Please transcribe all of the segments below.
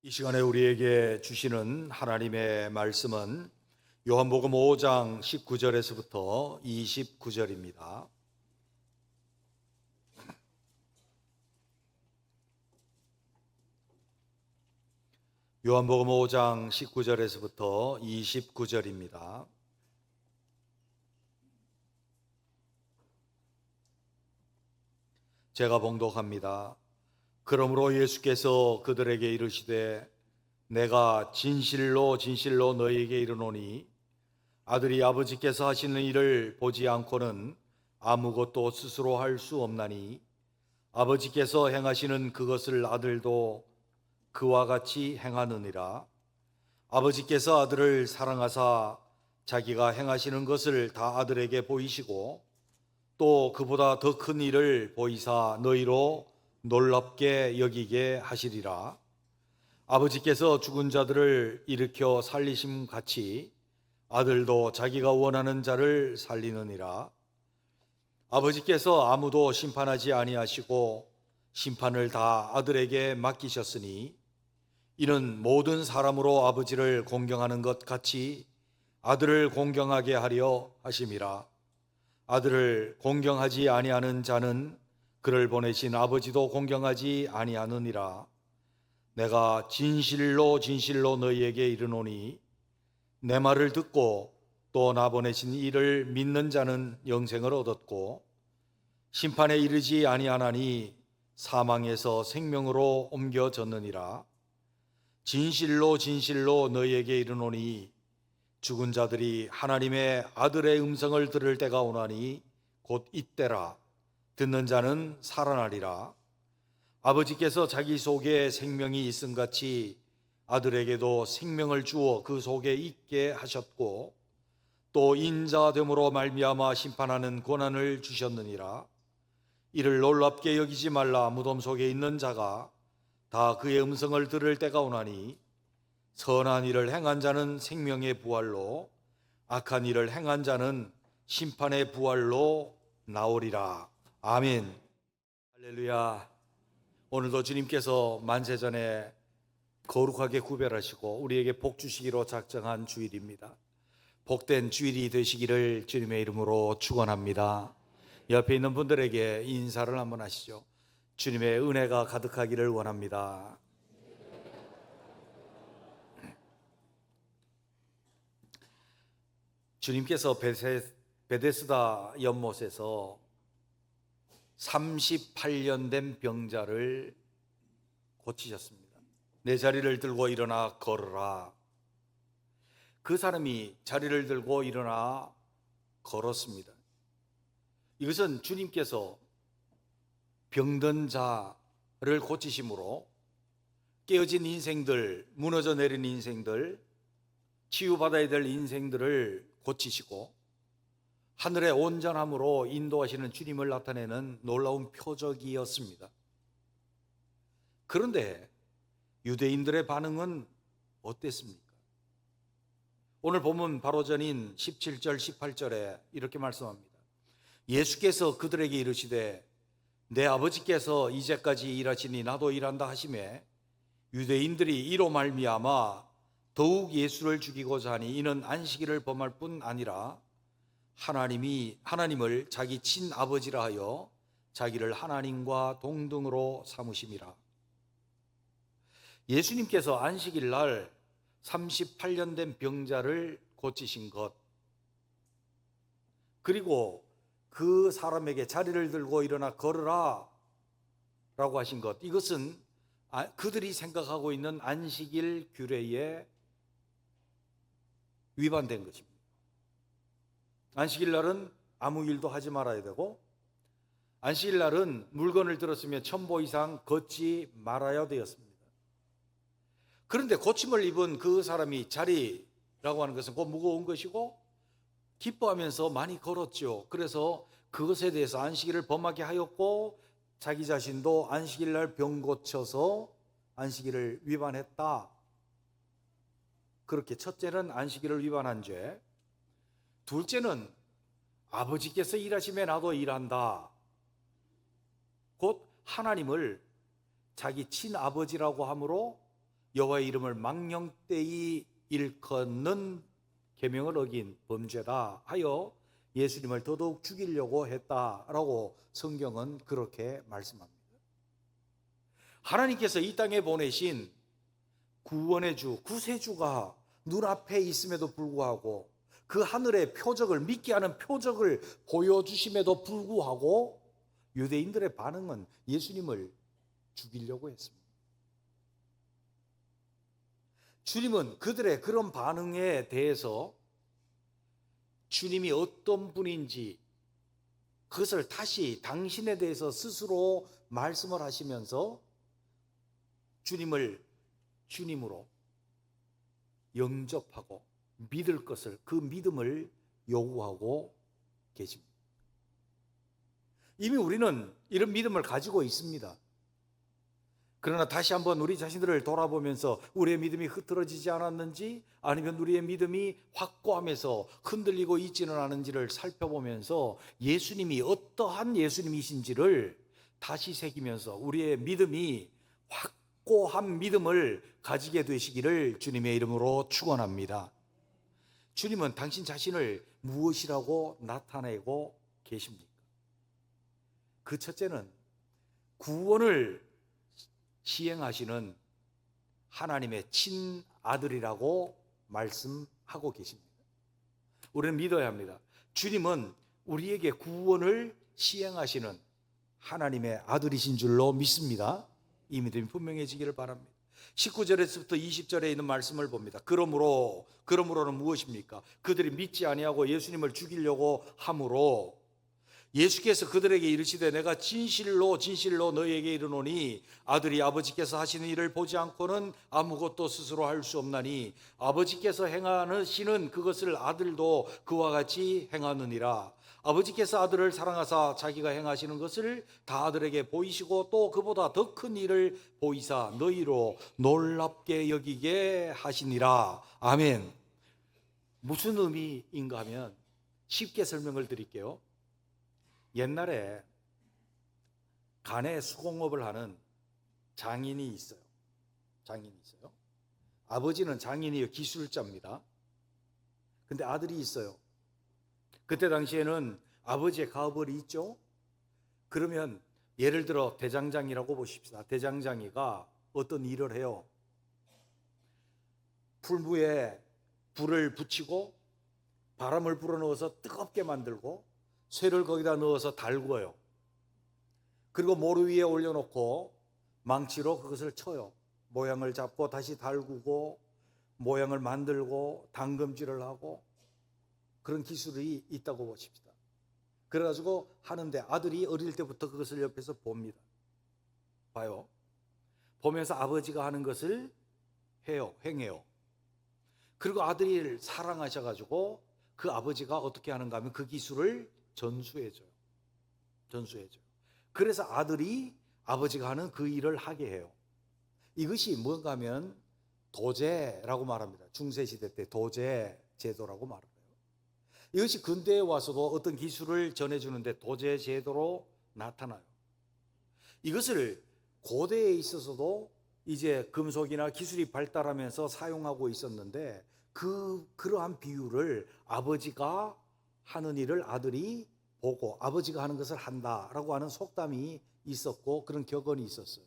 이 시간에 우리에게 주시는 하나님의 말씀은 요한복음 5장 19절에서부터 29절입니다. 요한복음 5장 19절에서부터 29절입니다. 제가 봉독합니다. 그러므로 예수께서 그들에게 이르시되 내가 진실로 진실로 너희에게 이르노니 아들이 아버지께서 하시는 일을 보지 않고는 아무것도 스스로 할 수 없나니 아버지께서 행하시는 그것을 아들도 그와 같이 행하느니라. 아버지께서 아들을 사랑하사 자기가 행하시는 것을 다 아들에게 보이시고 또 그보다 더 큰 일을 보이사 너희로 놀랍게 여기게 하시리라. 아버지께서 죽은 자들을 일으켜 살리심 같이 아들도 자기가 원하는 자를 살리느니라. 아버지께서 아무도 심판하지 아니하시고 심판을 다 아들에게 맡기셨으니 이는 모든 사람으로 아버지를 공경하는 것 같이 아들을 공경하게 하려 하심이라. 아들을 공경하지 아니하는 자는 그를 보내신 아버지도 공경하지 아니하느니라. 내가 진실로 진실로 너희에게 이르노니 내 말을 듣고 또 나 보내신 이를 믿는 자는 영생을 얻었고 심판에 이르지 아니하나니 사망에서 생명으로 옮겨졌느니라. 진실로 진실로 너희에게 이르노니 죽은 자들이 하나님의 아들의 음성을 들을 때가 오나니 곧 이때라. 듣는 자는 살아나리라. 아버지께서 자기 속에 생명이 있음 같이 아들에게도 생명을 주어 그 속에 있게 하셨고 또 인자됨으로 말미암아 심판하는 권한을 주셨느니라. 이를 놀랍게 여기지 말라. 무덤 속에 있는 자가 다 그의 음성을 들을 때가 오나니 선한 일을 행한 자는 생명의 부활로 악한 일을 행한 자는 심판의 부활로 나오리라. 아멘. 할렐루야. 오늘도 주님께서 만세전에 거룩하게 구별하시고 우리에게 복 주시기로 작정한 주일입니다. 복된 주일이 되시기를 주님의 이름으로 축원합니다. 옆에 있는 분들에게 인사를 한번 하시죠. 주님의 은혜가 가득하기를 원합니다. 주님께서 베데스다 연못에서 38년 된 병자를 고치셨습니다. 내 자리를 들고 일어나 걸으라. 그 사람이 자리를 들고 일어나 걸었습니다. 이것은 주님께서 병든 자를 고치심으로 깨어진 인생들, 무너져 내린 인생들, 치유받아야 될 인생들을 고치시고 하늘의 온전함으로 인도하시는 주님을 나타내는 놀라운 표적이었습니다. 그런데 유대인들의 반응은 어땠습니까? 오늘 본문 바로 전인 17절 18절에 이렇게 말씀합니다. 예수께서 그들에게 이르시되 내 아버지께서 이제까지 일하시니 나도 일한다 하시매 유대인들이 이로 말미암아 더욱 예수를 죽이고자 하니 이는 안식일을 범할 뿐 아니라 하나님을 자기 친아버지라 하여 자기를 하나님과 동등으로 삼으심이라. 예수님께서 안식일 날 38년 된 병자를 고치신 것, 그리고 그 사람에게 자리를 들고 일어나 걸으라 라고 하신 것, 이것은 그들이 생각하고 있는 안식일 규례에 위반된 것입니다. 안식일 날은 아무 일도 하지 말아야 되고 안식일 날은 물건을 들었으면 1000보 이상 걷지 말아야 되었습니다. 그런데 고침을 입은 그 사람이 자리라고 하는 것은 곧 무거운 것이고 기뻐하면서 많이 걸었죠. 그래서 그것에 대해서 안식일을 범하게 하였고 자기 자신도 안식일 날 병 고쳐서 안식일을 위반했다. 그렇게 첫째는 안식일을 위반한 죄, 둘째는 아버지께서 일하시면 나도 일한다. 곧 하나님을 자기 친아버지라고 함으로 여호와의 이름을 망령되이 일컫는 계명을 어긴 범죄다 하여 예수님을 더더욱 죽이려고 했다라고 성경은 그렇게 말씀합니다. 하나님께서 이 땅에 보내신 구원의 주, 구세주가 눈앞에 있음에도 불구하고 그 하늘의 표적을, 믿게 하는 표적을 보여주심에도 불구하고 유대인들의 반응은 예수님을 죽이려고 했습니다. 주님은 그들의 그런 반응에 대해서 주님이 어떤 분인지 그것을 다시 당신에 대해서 스스로 말씀을 하시면서 주님을 주님으로 영접하고 믿을 것을, 그 믿음을 요구하고 계십니다. 이미 우리는 이런 믿음을 가지고 있습니다. 그러나 다시 한번 우리 자신들을 돌아보면서 우리의 믿음이 흐트러지지 않았는지, 아니면 우리의 믿음이 확고함에서 흔들리고 있지는 않은지를 살펴보면서 예수님이 어떠한 예수님이신지를 다시 새기면서 우리의 믿음이 확고한 믿음을 가지게 되시기를 주님의 이름으로 축원합니다. 주님은 당신 자신을 무엇이라고 나타내고 계십니까? 그 첫째는 구원을 시행하시는 하나님의 친아들이라고 말씀하고 계십니다. 우리는 믿어야 합니다. 주님은 우리에게 구원을 시행하시는 하나님의 아들이신 줄로 믿습니다. 이 믿음이 분명해지기를 바랍니다. 19절에서부터 20절에 있는 말씀을 봅니다. 그러므로는 무엇입니까? 그들이 믿지 아니하고 예수님을 죽이려고 함으로 예수께서 그들에게 이르시되 내가 진실로 너희에게 이르노니 아들이 아버지께서 하시는 일을 보지 않고는 아무것도 스스로 할 수 없나니 아버지께서 행하시는 그것을 아들도 그와 같이 행하느니라. 아버지께서 아들을 사랑하사 자기가 행하시는 것을 다 아들에게 보이시고 또 그보다 더 큰 일을 보이사 너희로 놀랍게 여기게 하시니라. 아멘. 무슨 의미인가 하면 쉽게 설명을 드릴게요. 옛날에 간에 수공업을 하는 장인이 있어요. 아버지는 장인이요, 기술자입니다. 근데 아들이 있어요. 그때 당시에는 아버지의 가업을이 있죠. 그러면 예를 들어 대장장이라고 보십시다. 대장장이가 어떤 일을 해요. 풀무에 불을 붙이고 바람을 불어넣어서 뜨겁게 만들고 쇠를 거기다 넣어서 달구어요. 그리고 모루 위에 올려놓고 망치로 그것을 쳐요. 모양을 잡고 다시 달구고 모양을 만들고 당금질을 하고 그런 기술이 있다고 보십시다. 그래가지고 하는데 아들이 어릴 때부터 그것을 옆에서 봅니다. 봐요. 보면서 아버지가 하는 것을 행해요. 그리고 아들이 사랑하셔가지고 그 아버지가 어떻게 하는가 하면 그 기술을 전수해줘요. 그래서 아들이 아버지가 하는 그 일을 하게 해요. 이것이 뭔가 하면 도제라고 말합니다. 중세시대 때 도제 제도라고 말해요. 이것이 근대에 와서도 어떤 기술을 전해주는데 도제 제도로 나타나요. 이것을 고대에 있어서도 이제 금속이나 기술이 발달하면서 사용하고 있었는데 그러한 비유를 아버지가 하는 일을 아들이 보고 아버지가 하는 것을 한다라고 하는 속담이 있었고 그런 격언이 있었어요.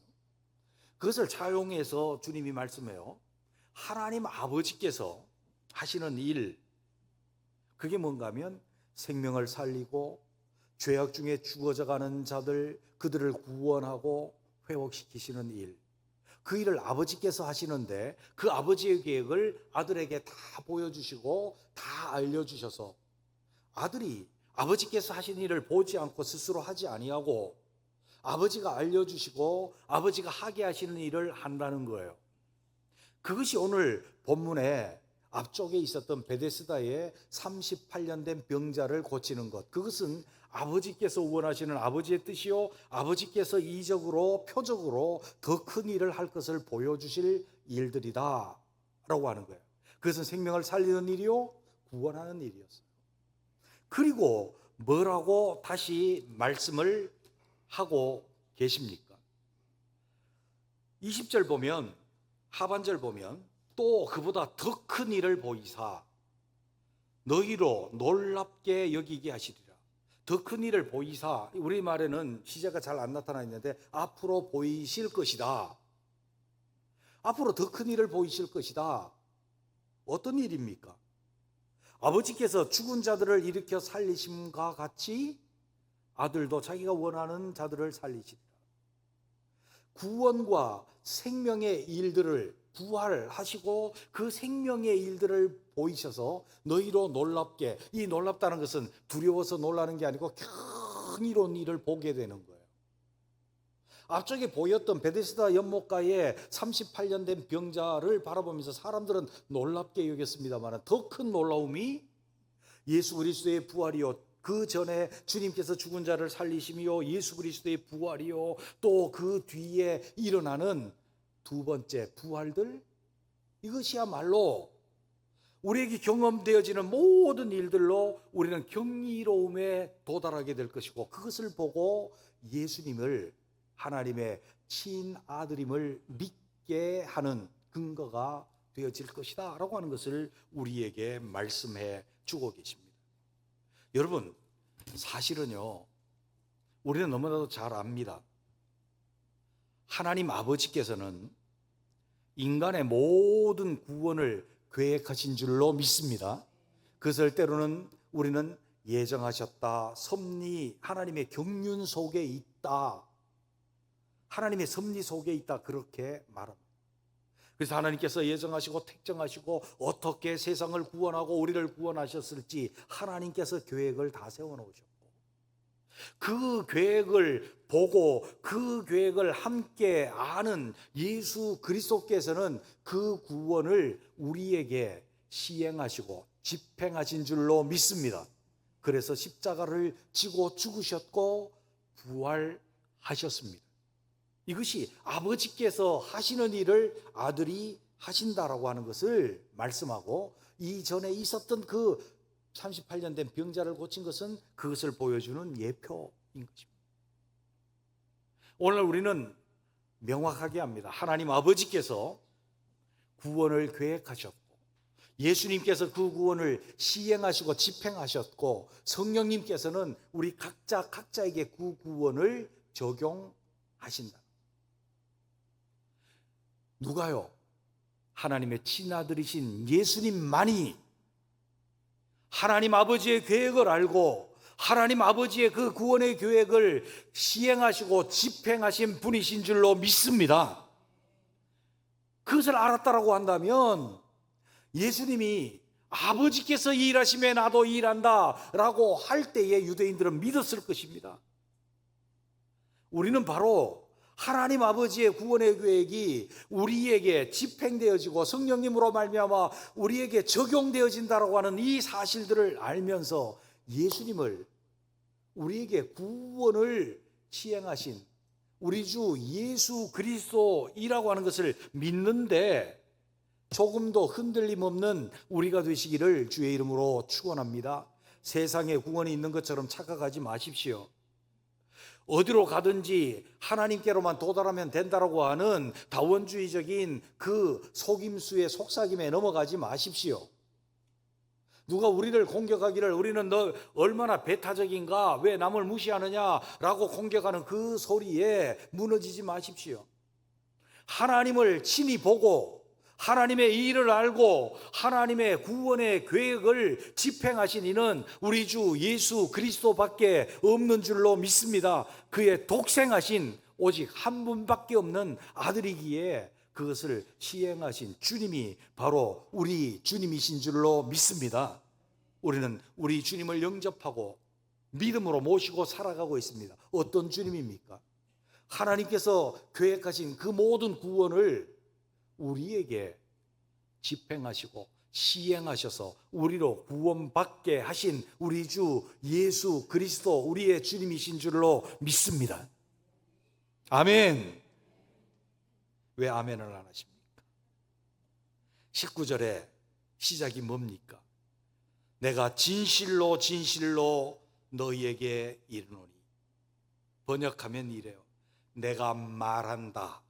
그것을 차용해서 주님이 말씀해요. 하나님 아버지께서 하시는 일, 그게 뭔가 하면 생명을 살리고 죄악 중에 죽어져가는 자들, 그들을 구원하고 회복시키시는 일, 그 일을 아버지께서 하시는데 그 아버지의 계획을 아들에게 다 보여주시고 다 알려주셔서 아들이 아버지께서 하신 일을 보지 않고 스스로 하지 아니하고 아버지가 알려주시고 아버지가 하게 하시는 일을 한다는 거예요. 그것이 오늘 본문에 앞쪽에 있었던 베데스다의 38년 된 병자를 고치는 것, 그것은 아버지께서 원하시는 아버지의 뜻이요 아버지께서 이적으로 표적으로 더 큰 일을 할 것을 보여주실 일들이다 라고 하는 거예요. 그것은 생명을 살리는 일이요 구원하는 일이었어요. 그리고 뭐라고 다시 말씀을 하고 계십니까? 20절 보면 하반절 보면 또 그보다 더 큰 일을 보이사 너희로 놀랍게 여기게 하시리라. 더 큰 일을 보이사, 우리말에는 시제가 잘 안 나타나 있는데 앞으로 보이실 것이다. 앞으로 더 큰 일을 보이실 것이다. 어떤 일입니까? 아버지께서 죽은 자들을 일으켜 살리심과 같이 아들도 자기가 원하는 자들을 살리시리라. 구원과 생명의 일들을 부활하시고 그 생명의 일들을 보이셔서 너희로 놀랍게, 이 놀랍다는 것은 두려워서 놀라는 게 아니고 경이로운 일을 보게 되는 거예요. 앞쪽에 보였던 베데스다 연못가에 38년 된 병자를 바라보면서 사람들은 놀랍게 여겼습니다만 더 큰 놀라움이 예수 그리스도의 부활이요, 그 전에 주님께서 죽은 자를 살리심이요, 예수 그리스도의 부활이요, 또 그 뒤에 일어나는 두 번째 부활들, 이것이야말로 우리에게 경험되어지는 모든 일들로 우리는 경이로움에 도달하게 될 것이고, 그것을 보고 예수님을 하나님의 친아들임을 믿게 하는 근거가 되어질 것이다 라고 하는 것을 우리에게 말씀해 주고 계십니다. 여러분, 사실은요, 우리는 너무나도 잘 압니다. 하나님 아버지께서는 인간의 모든 구원을 계획하신 줄로 믿습니다. 그것을 때로는 우리는 예정하셨다, 섭리, 하나님의 경륜 속에 있다, 하나님의 섭리 속에 있다, 그렇게 말합니다. 그래서 하나님께서 예정하시고 택정하시고 어떻게 세상을 구원하고 우리를 구원하셨을지 하나님께서 계획을 다 세워놓으셨고, 그 계획을 보고 그 계획을 함께 아는 예수 그리스도께서는 그 구원을 우리에게 시행하시고 집행하신 줄로 믿습니다. 그래서 십자가를 지고 죽으셨고 부활하셨습니다. 이것이 아버지께서 하시는 일을 아들이 하신다라고 하는 것을 말씀하고, 이전에 있었던 그 38년 된 병자를 고친 것은 그것을 보여주는 예표인 것입니다. 오늘 우리는 명확하게 합니다. 하나님 아버지께서 구원을 계획하셨고, 예수님께서 그 구원을 시행하시고 집행하셨고, 성령님께서는 우리 각자에게 그 구원을 적용하신다. 누가요? 하나님의 친아들이신 예수님만이 하나님 아버지의 계획을 알고 하나님 아버지의 그 구원의 계획을 시행하시고 집행하신 분이신 줄로 믿습니다. 그것을 알았다라고 한다면 예수님이 아버지께서 일하심에 나도 일한다 라고 할 때에 유대인들은 믿었을 것입니다. 우리는 바로 하나님 아버지의 구원의 계획이 우리에게 집행되어지고 성령님으로 말미암아 우리에게 적용되어진다라고 하는 이 사실들을 알면서 예수님을, 우리에게 구원을 시행하신 우리 주 예수 그리스도이라고 하는 것을 믿는데 조금도 흔들림 없는 우리가 되시기를 주의 이름으로 축원합니다. 세상에 구원이 있는 것처럼 착각하지 마십시오. 어디로 가든지 하나님께로만 도달하면 된다라고 하는 다원주의적인 그 속임수의 속삭임에 넘어가지 마십시오. 누가 우리를 공격하기를 우리는 너 얼마나 배타적인가, 왜 남을 무시하느냐라고 공격하는 그 소리에 무너지지 마십시오. 하나님을 친히 보고 하나님의 일을 알고 하나님의 구원의 계획을 집행하신 이는 우리 주 예수 그리스도밖에 없는 줄로 믿습니다. 그의 독생하신 오직 한 분밖에 없는 아들이기에 그것을 시행하신 주님이 바로 우리 주님이신 줄로 믿습니다. 우리는 우리 주님을 영접하고 믿음으로 모시고 살아가고 있습니다. 어떤 주님입니까? 하나님께서 계획하신 그 모든 구원을 우리에게 집행하시고 시행하셔서 우리로 구원받게 하신 우리 주 예수 그리스도, 우리의 주님이신 줄로 믿습니다. 아멘. 왜 아멘을 안 하십니까? 19절에 시작이 뭡니까? 내가 진실로 진실로 너희에게 이르노니, 번역하면 이래요. 내가 말한다.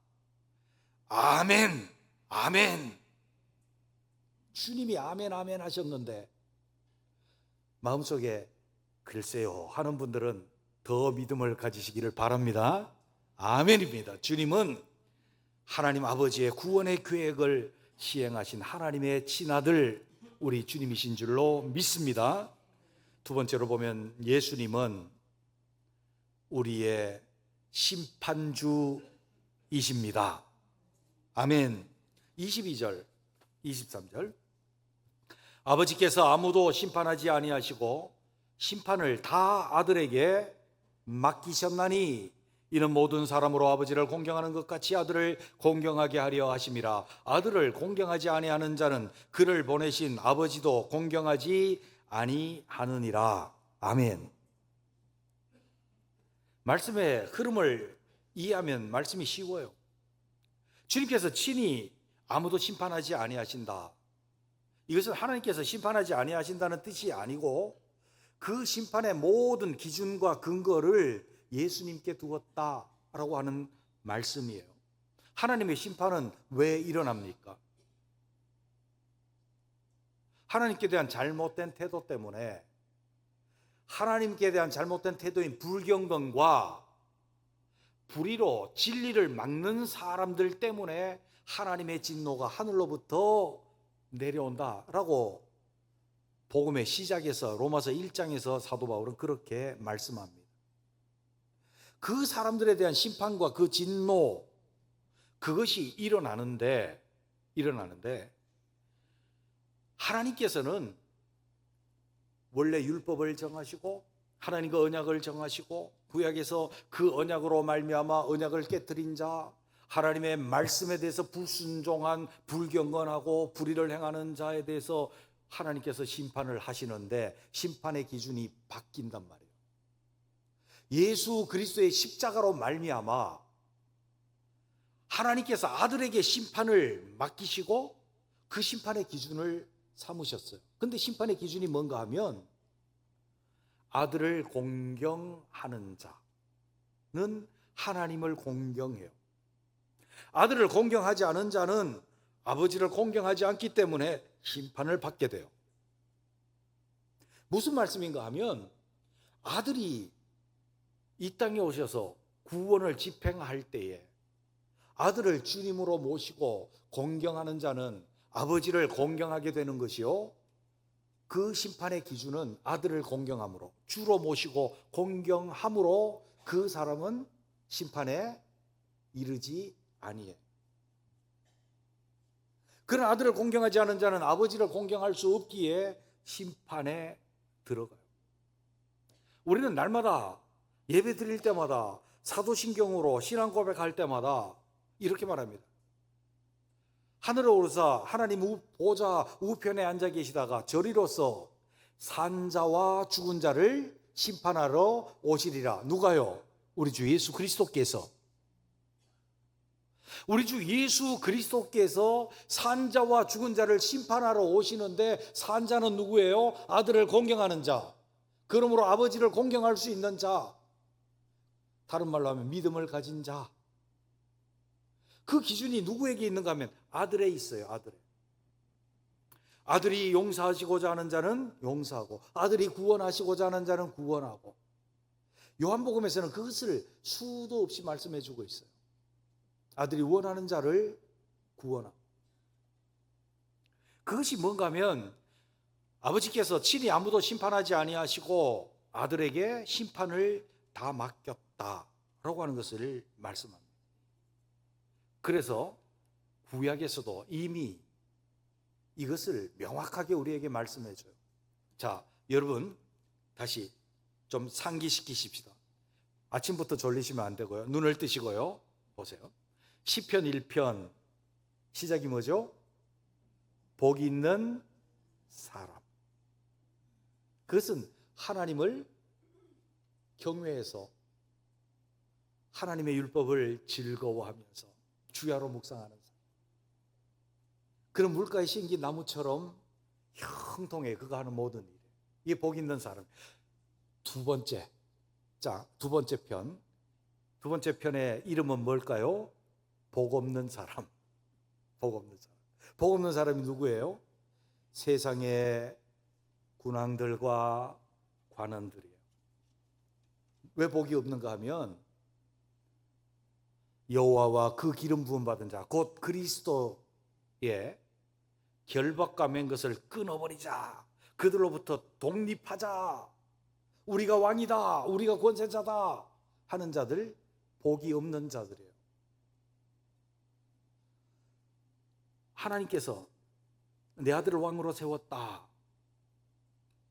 아멘, 아멘. 주님이 아멘 아멘 하셨는데 마음속에 글쎄요 하는 분들은 더 믿음을 가지시기를 바랍니다. 아멘입니다. 주님은 하나님 아버지의 구원의 계획을 시행하신 하나님의 친아들 우리 주님이신 줄로 믿습니다. 두 번째로 보면 예수님은 우리의 심판주이십니다. 아멘. 22절 23절 아버지께서 아무도 심판하지 아니하시고 심판을 다 아들에게 맡기셨나니 이는 모든 사람으로 아버지를 공경하는 것 같이 아들을 공경하게 하려 하심이라. 아들을 공경하지 아니하는 자는 그를 보내신 아버지도 공경하지 아니하느니라. 아멘. 말씀의 흐름을 이해하면 말씀이 쉬워요. 주님께서 친히 아무도 심판하지 아니하신다. 이것은 하나님께서 심판하지 아니하신다는 뜻이 아니고 그 심판의 모든 기준과 근거를 예수님께 두었다라고 하는 말씀이에요. 하나님의 심판은 왜 일어납니까? 하나님께 대한 잘못된 태도 때문에, 하나님께 대한 잘못된 태도인 불경건과 불의로 진리를 막는 사람들 때문에 하나님의 진노가 하늘로부터 내려온다라고 복음의 시작에서 로마서 1장에서 사도 바울은 그렇게 말씀합니다. 그 사람들에 대한 심판과 그 진노, 그것이 일어나는데 하나님께서는 원래 율법을 정하시고 하나님과 언약을 정하시고 구약에서 그 언약으로 말미암아 언약을 깨뜨린 자, 하나님의 말씀에 대해서 불순종한 불경건하고 불의를 행하는 자에 대해서 하나님께서 심판을 하시는데 심판의 기준이 바뀐단 말이에요. 예수 그리스도의 십자가로 말미암아 하나님께서 아들에게 심판을 맡기시고 그 심판의 기준을 삼으셨어요. 근데 심판의 기준이 뭔가 하면 아들을 공경하는 자는 하나님을 공경해요. 아들을 공경하지 않은 자는 아버지를 공경하지 않기 때문에 심판을 받게 돼요. 무슨 말씀인가 하면 아들이 이 땅에 오셔서 구원을 집행할 때에 아들을 주님으로 모시고 공경하는 자는 아버지를 공경하게 되는 것이요, 그 심판의 기준은 아들을 공경함으로, 주로 모시고 공경함으로 그 사람은 심판에 이르지 아니해. 그런 아들을 공경하지 않은 자는 아버지를 공경할 수 없기에 심판에 들어가요. 우리는 날마다 예배 드릴 때마다 사도신경으로 신앙 고백할 때마다 이렇게 말합니다. 하늘에 오르사 하나님 보좌 우편에 앉아 계시다가 저리로서 산자와 죽은 자를 심판하러 오시리라. 누가요? 우리 주 예수 그리스도께서. 우리 주 예수 그리스도께서 산자와 죽은 자를 심판하러 오시는데 산자는 누구예요? 아들을 공경하는 자, 그러므로 아버지를 공경할 수 있는 자, 다른 말로 하면 믿음을 가진 자. 그 기준이 누구에게 있는가 하면 아들에 있어요. 아들이 용서하시고자 하는 자는 용서하고 아들이 구원하시고자 하는 자는 구원하고, 요한복음에서는 그것을 수도 없이 말씀해 주고 있어요. 아들이 원하는 자를 구원하고. 그것이 뭔가 하면 아버지께서 친히 아무도 심판하지 아니하시고 아들에게 심판을 다 맡겼다라고 하는 것을 말씀합니다. 그래서 구약에서도 이미 이것을 명확하게 우리에게 말씀해 줘요. 자, 여러분 다시 좀 상기시키십시다. 아침부터 졸리시면 안 되고요. 눈을 뜨시고요. 보세요. 시편 1편 시작이 뭐죠? 복 있는 사람. 그것은 하나님을 경외해서 하나님의 율법을 즐거워하면서 주야로 묵상하는 사람. 그런 물가에 심긴 나무처럼 형통해 그가 하는 모든 일. 이게 복 있는 사람. 두 번째 편. 두 번째 편의 이름은 뭘까요? 복 없는 사람. 복 없는 사람. 복 없는 사람이 누구예요? 세상의 군왕들과 관원들이에요. 왜 복이 없는가 하면 여호와와 그 기름 부음 받은 자, 곧 그리스도의 결박과 맨 것을 끊어버리자, 그들로부터 독립하자, 우리가 왕이다, 우리가 권세자다 하는 자들, 복이 없는 자들이에요. 하나님께서 내 아들을 왕으로 세웠다,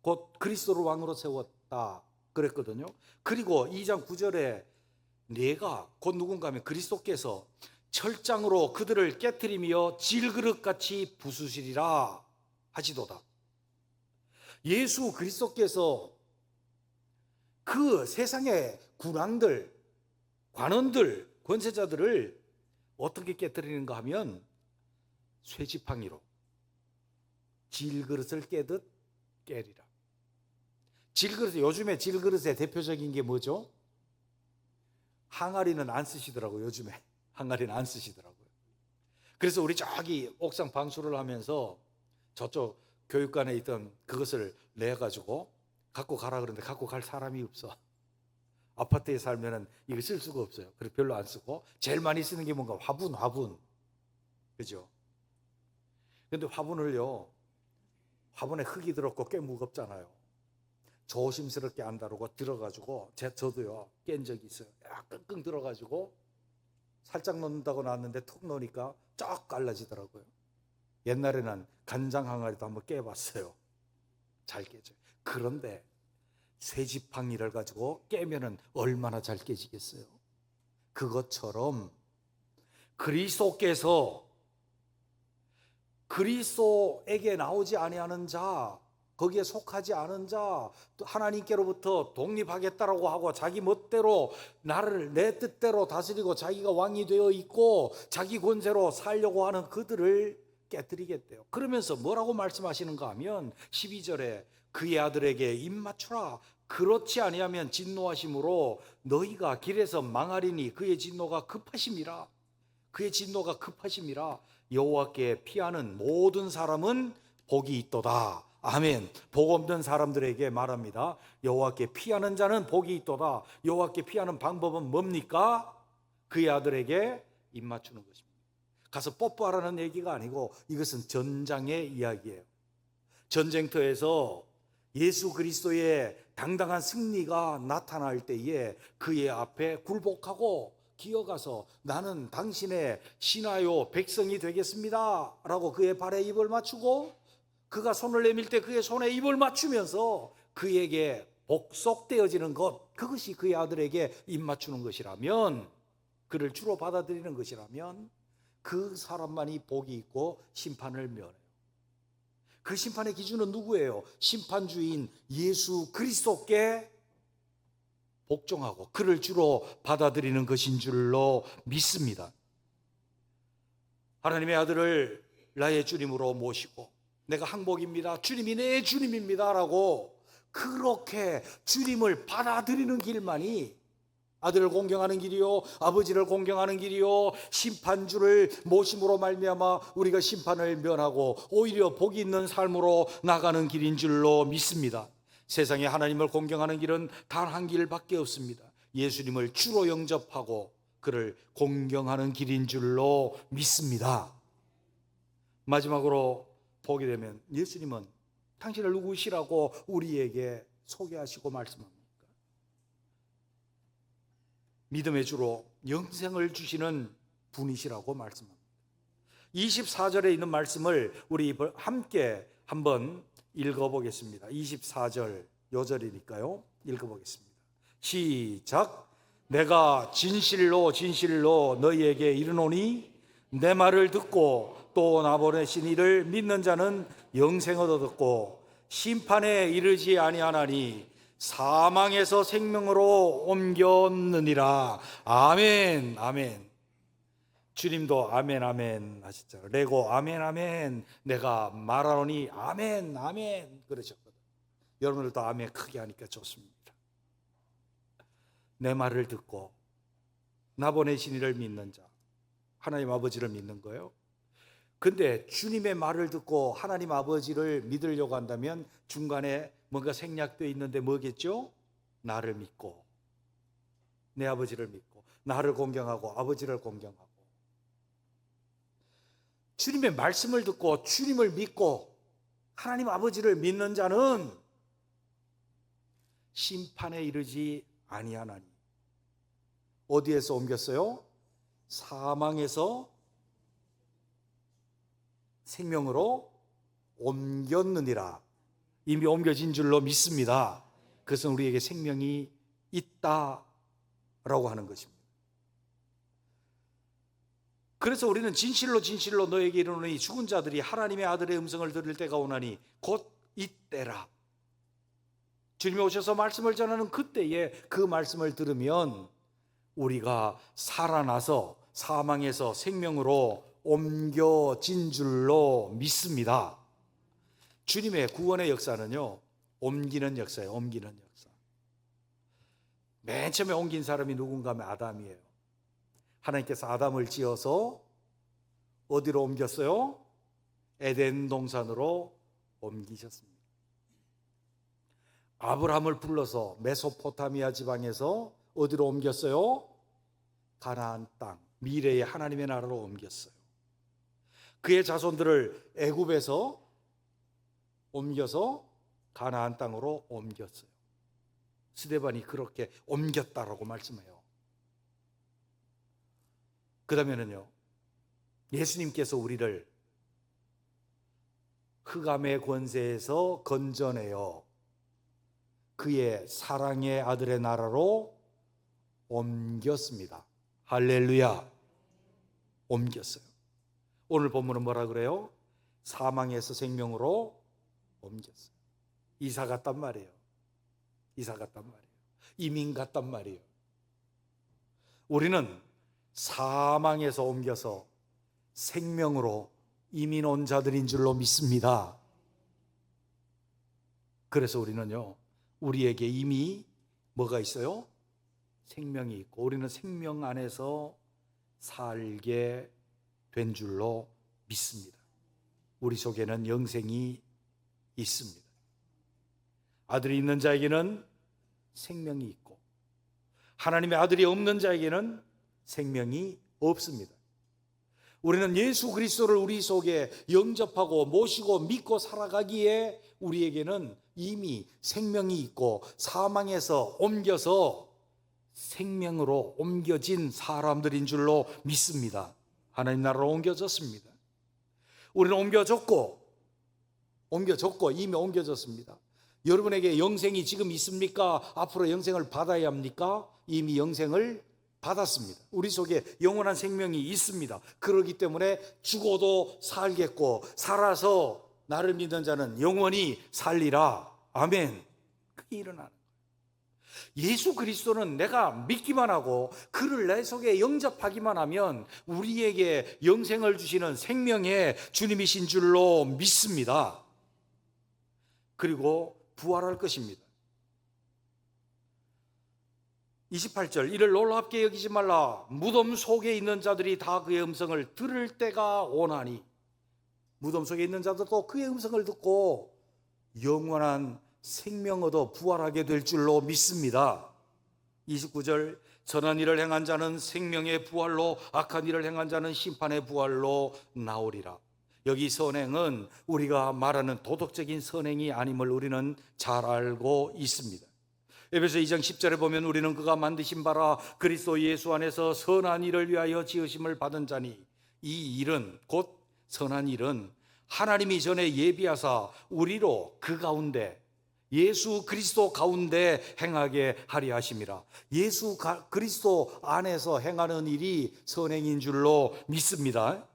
곧 그리스도를 왕으로 세웠다 그랬거든요. 그리고 2장 9절에 내가, 곧 누군가 하면 그리스도께서 철장으로 그들을 깨트리며 질그릇같이 부수시리라 하시도다. 예수 그리스도께서 그 세상의 군왕들, 관원들, 권세자들을 어떻게 깨트리는가 하면 쇠지팡이로 질그릇을 깨듯 깨리라. 질그릇, 요즘에 질그릇의 대표적인 게 뭐죠? 항아리는 안 쓰시더라고요. 요즘에 항아리는 안 쓰시더라고요. 그래서 우리 저기 옥상 방수를 하면서 저쪽 교육관에 있던 그것을 내가지고 갖고 가라 그러는데 갖고 갈 사람이 없어. 아파트에 살면은 이거 쓸 수가 없어요. 그래서 별로 안 쓰고 제일 많이 쓰는 게 뭔가 화분. 그죠? 근데 화분을요, 화분에 흙이 들었고 꽤 무겁잖아요. 조심스럽게 안 다루고 들어가지고 저도요 깬 적이 있어요. 끙끙 들어가지고 살짝 넣는다고 놨는데 툭 넣으니까 쫙 갈라지더라고요. 옛날에는 간장 항아리도 한번 깨봤어요. 잘 깨져요. 그런데 쇠지팡이를 가지고 깨면은 얼마나 잘 깨지겠어요. 그것처럼 그리스도께서 그리스도에게 나오지 아니하는 자, 거기에 속하지 않은 자, 또 하나님께로부터 독립하겠다라고 하고 자기 멋대로 나를 내 뜻대로 다스리고 자기가 왕이 되어 있고 자기 권세로 살려고 하는 그들을 깨뜨리겠대요. 그러면서 뭐라고 말씀하시는가 하면 12절에 그의 아들에게 입 맞추라. 그렇지 아니하면 진노하심으로 너희가 길에서 망하리니 그의 진노가 급하심이라. 그의 진노가 급하심이라. 여호와께 피하는 모든 사람은 복이 있도다. 아멘. 복 없는 사람들에게 말합니다. 여호와께 피하는 자는 복이 있도다. 여호와께 피하는 방법은 뭡니까? 그의 아들에게 입 맞추는 것입니다. 가서 뽀뽀하라는 얘기가 아니고 이것은 전장의 이야기예요. 전쟁터에서 예수 그리스도의 당당한 승리가 나타날 때에 그의 앞에 굴복하고 기어가서 나는 당신의 신하요 백성이 되겠습니다 라고 그의 발에 입을 맞추고 그가 손을 내밀 때 그의 손에 입을 맞추면서 그에게 복속되어지는 것, 그것이 그의 아들에게 입 맞추는 것이라면, 그를 주로 받아들이는 것이라면 그 사람만이 복이 있고 심판을 면해요. 그 심판의 기준은 누구예요? 심판주인 예수 그리스도께 복종하고 그를 주로 받아들이는 것인 줄로 믿습니다. 하나님의 아들을 나의 주님으로 모시고 내가 항복입니다, 주님이 내 주님입니다 라고 그렇게 주님을 받아들이는 길만이 아들을 공경하는 길이요, 아버지를 공경하는 길이요, 심판주를 모심으로 말미암아 우리가 심판을 면하고 오히려 복이 있는 삶으로 나가는 길인 줄로 믿습니다. 세상에 하나님을 공경하는 길은 단 한 길밖에 없습니다. 예수님을 주로 영접하고 그를 공경하는 길인 줄로 믿습니다. 마지막으로 보게 되면 예수님은 당신을 누구시라고 우리에게 소개하시고 말씀합니다. 믿음의 주로 영생을 주시는 분이시라고 말씀합니다. 24절에 있는 말씀을 우리 함께 한번 읽어보겠습니다. 24절 요절이니까요. 읽어보겠습니다. 시작. 내가 진실로 진실로 너희에게 이르노니 내 말을 듣고 또 나 보내신 이를 믿는 자는 영생을 얻었고 심판에 이르지 아니하나니 사망에서 생명으로 옮겼느니라. 아멘. 아멘. 주님도 아멘 아멘 하셨잖아요. 레고 아멘 아멘. 내가 말하노니 아멘 아멘 그러셨거든. 여러분들도 아멘 크게 하니까 좋습니다. 내 말을 듣고 나 보내신 이를 믿는 자, 하나님 아버지를 믿는 거예요. 근데 주님의 말을 듣고 하나님 아버지를 믿으려고 한다면 중간에 뭔가 생략되어 있는데 뭐겠죠? 나를 믿고, 내 아버지를 믿고, 나를 공경하고 아버지를 공경하고. 주님의 말씀을 듣고 주님을 믿고 하나님 아버지를 믿는 자는 심판에 이르지 아니하나니. 어디에서 옮겼어요? 사망에서 생명으로 옮겼느니라. 이미 옮겨진 줄로 믿습니다. 그것은 우리에게 생명이 있다라고 하는 것입니다. 그래서 우리는 진실로 진실로 너에게 이르노니 죽은 자들이 하나님의 아들의 음성을 들을 때가 오나니 곧 이때라. 주님이 오셔서 말씀을 전하는 그때에 그 말씀을 들으면 우리가 살아나서 사망에서 생명으로 옮겨진 줄로 믿습니다. 주님의 구원의 역사는요, 옮기는 역사예요. 옮기는 역사. 맨 처음에 옮긴 사람이 누군가 하면 아담이에요. 하나님께서 아담을 지어서 어디로 옮겼어요? 에덴 동산으로 옮기셨습니다. 아브라함을 불러서 메소포타미아 지방에서 어디로 옮겼어요? 가나안 땅, 미래의 하나님의 나라로 옮겼어요. 그의 자손들을 애굽에서 옮겨서 가나안 땅으로 옮겼어요. 스데반이 그렇게 옮겼다라고 말씀해요. 그 다음에는요, 예수님께서 우리를 흑암의 권세에서 건져내어 그의 사랑의 아들의 나라로 옮겼습니다. 할렐루야. 옮겼어요. 오늘 본문은 뭐라 그래요? 사망에서 생명으로 옮겼어요. 이사 갔단 말이에요. 이사 갔단 말이에요. 이민 갔단 말이에요. 우리는 사망에서 옮겨서 생명으로 이민 온 자들인 줄로 믿습니다. 그래서 우리는요, 우리에게 이미 뭐가 있어요? 생명이 있고 우리는 생명 안에서 살게 된 줄로 믿습니다. 우리 속에는 영생이 있습니다. 아들이 있는 자에게는 생명이 있고 하나님의 아들이 없는 자에게는 생명이 없습니다. 우리는 예수 그리스도를 우리 속에 영접하고 모시고 믿고 살아가기에 우리에게는 이미 생명이 있고 사망에서 옮겨서 생명으로 옮겨진 사람들인 줄로 믿습니다. 하나님 나라로 옮겨졌습니다. 우리는 옮겨졌고 이미 옮겨졌습니다. 여러분에게 영생이 지금 있습니까? 앞으로 영생을 받아야 합니까? 이미 영생을 받았습니다. 우리 속에 영원한 생명이 있습니다. 그렇기 때문에 죽어도 살겠고 살아서 나를 믿는 자는 영원히 살리라. 아멘. 그게 일어나는 거예요. 예수 그리스도는 내가 믿기만 하고 그를 내 속에 영접하기만 하면 우리에게 영생을 주시는 생명의 주님이신 줄로 믿습니다. 그리고 부활할 것입니다. 28절, 이를 놀랍게 여기지 말라. 무덤 속에 있는 자들이 다 그의 음성을 들을 때가 오나니. 무덤 속에 있는 자들도 그의 음성을 듣고 영원한 생명 얻어 부활하게 될 줄로 믿습니다. 29절, 선한 일을 행한 자는 생명의 부활로, 악한 일을 행한 자는 심판의 부활로 나오리라. 여기 선행은 우리가 말하는 도덕적인 선행이 아님을 우리는 잘 알고 있습니다. 에베소 2장 10절에 보면 우리는 그가 만드신 바라 그리스도 예수 안에서 선한 일을 위하여 지으심을 받은 자니, 이 일은 곧 선한 일은 하나님이 전에 예비하사 우리로 그 가운데 예수 그리스도 가운데 행하게 하려 하심이라. 예수 그리스도 안에서 행하는 일이 선행인 줄로 믿습니다.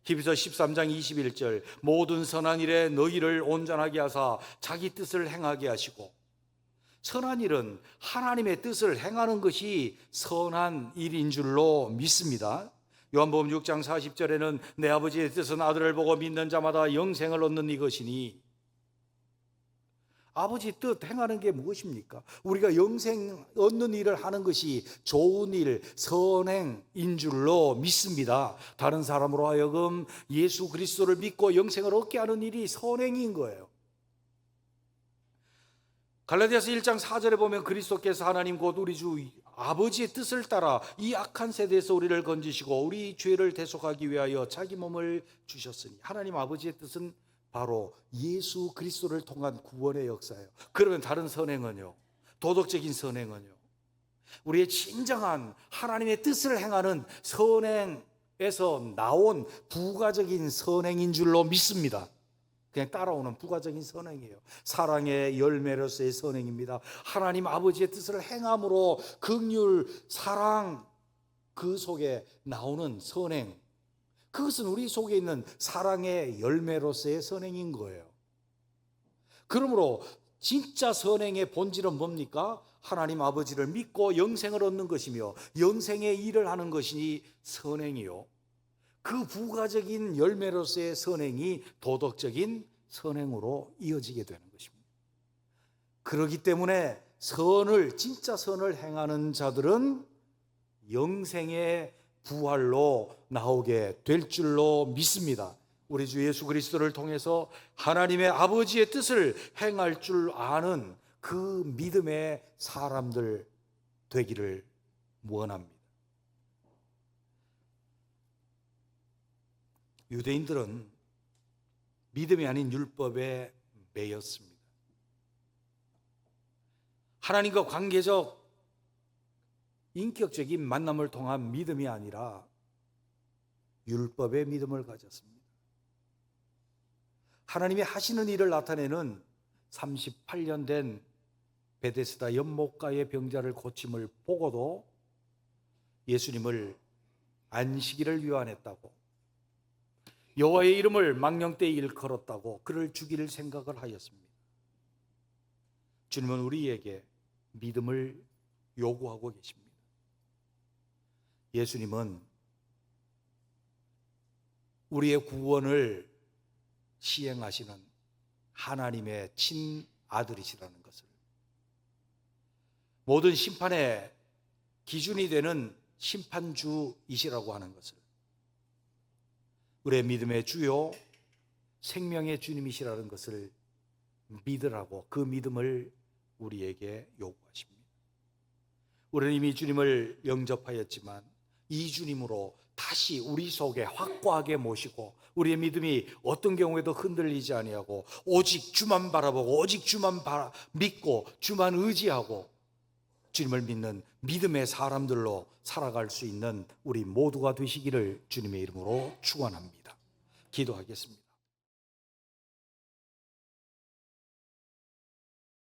히브리서 13장 21절, 모든 선한 일에 너희를 온전하게 하사 자기 뜻을 행하게 하시고. 선한 일은 하나님의 뜻을 행하는 것이 선한 일인 줄로 믿습니다. 요한복음 6장 40절에는 내 아버지의 뜻은 아들을 보고 믿는 자마다 영생을 얻는 이것이니, 아버지 뜻 행하는 게 무엇입니까? 우리가 영생 얻는 일을 하는 것이 좋은 일, 선행인 줄로 믿습니다. 다른 사람으로 하여금 예수 그리스도를 믿고 영생을 얻게 하는 일이 선행인 거예요. 갈라디아서 1장 4절에 보면 그리스도께서 하나님 곧 우리 주 아버지의 뜻을 따라 이 악한 세대에서 우리를 건지시고 우리 죄를 대속하기 위하여 자기 몸을 주셨으니, 하나님 아버지의 뜻은 바로 예수 그리스도를 통한 구원의 역사예요. 그러면 다른 선행은요? 도덕적인 선행은요? 우리의 진정한 하나님의 뜻을 행하는 선행에서 나온 부가적인 선행인 줄로 믿습니다. 그냥 따라오는 부가적인 선행이에요. 사랑의 열매로서의 선행입니다. 하나님 아버지의 뜻을 행함으로 긍휼, 사랑, 그 속에 나오는 선행, 그것은 우리 속에 있는 사랑의 열매로서의 선행인 거예요. 그러므로 진짜 선행의 본질은 뭡니까? 하나님 아버지를 믿고 영생을 얻는 것이며 영생의 일을 하는 것이 선행이요, 그 부가적인 열매로서의 선행이 도덕적인 선행으로 이어지게 되는 것입니다. 그렇기 때문에 진짜 선을 행하는 자들은 영생의 부활로 나오게 될 줄로 믿습니다. 우리 주 예수 그리스도를 통해서 하나님의 아버지의 뜻을 행할 줄 아는 그 믿음의 사람들 되기를 원합니다. 유대인들은 믿음이 아닌 율법에 매였습니다. 하나님과 관계적 인격적인 만남을 통한 믿음이 아니라 율법의 믿음을 가졌습니다. 하나님이 하시는 일을 나타내는 38년 된 베데스다 연못가의 병자를 고침을 보고도 예수님을 안식일을 위반했다고, 여호와의 이름을 망령되이 일컬었다고 그를 죽일 생각을 하였습니다. 주님은 우리에게 믿음을 요구하고 계십니다. 예수님은 우리의 구원을 시행하시는 하나님의 친아들이시라는 것을, 모든 심판의 기준이 되는 심판주이시라고 하는 것을, 우리의 믿음의 주요 생명의 주님이시라는 것을 믿으라고, 그 믿음을 우리에게 요구하십니다. 우리는 이미 주님을 영접하였지만 이 주님으로 다시 우리 속에 확고하게 모시고 우리의 믿음이 어떤 경우에도 흔들리지 아니하고 오직 주만 바라보고 오직 주만 믿고 주만 의지하고 주님을 믿는 믿음의 사람들로 살아갈 수 있는 우리 모두가 되시기를 주님의 이름으로 축원합니다. 기도하겠습니다.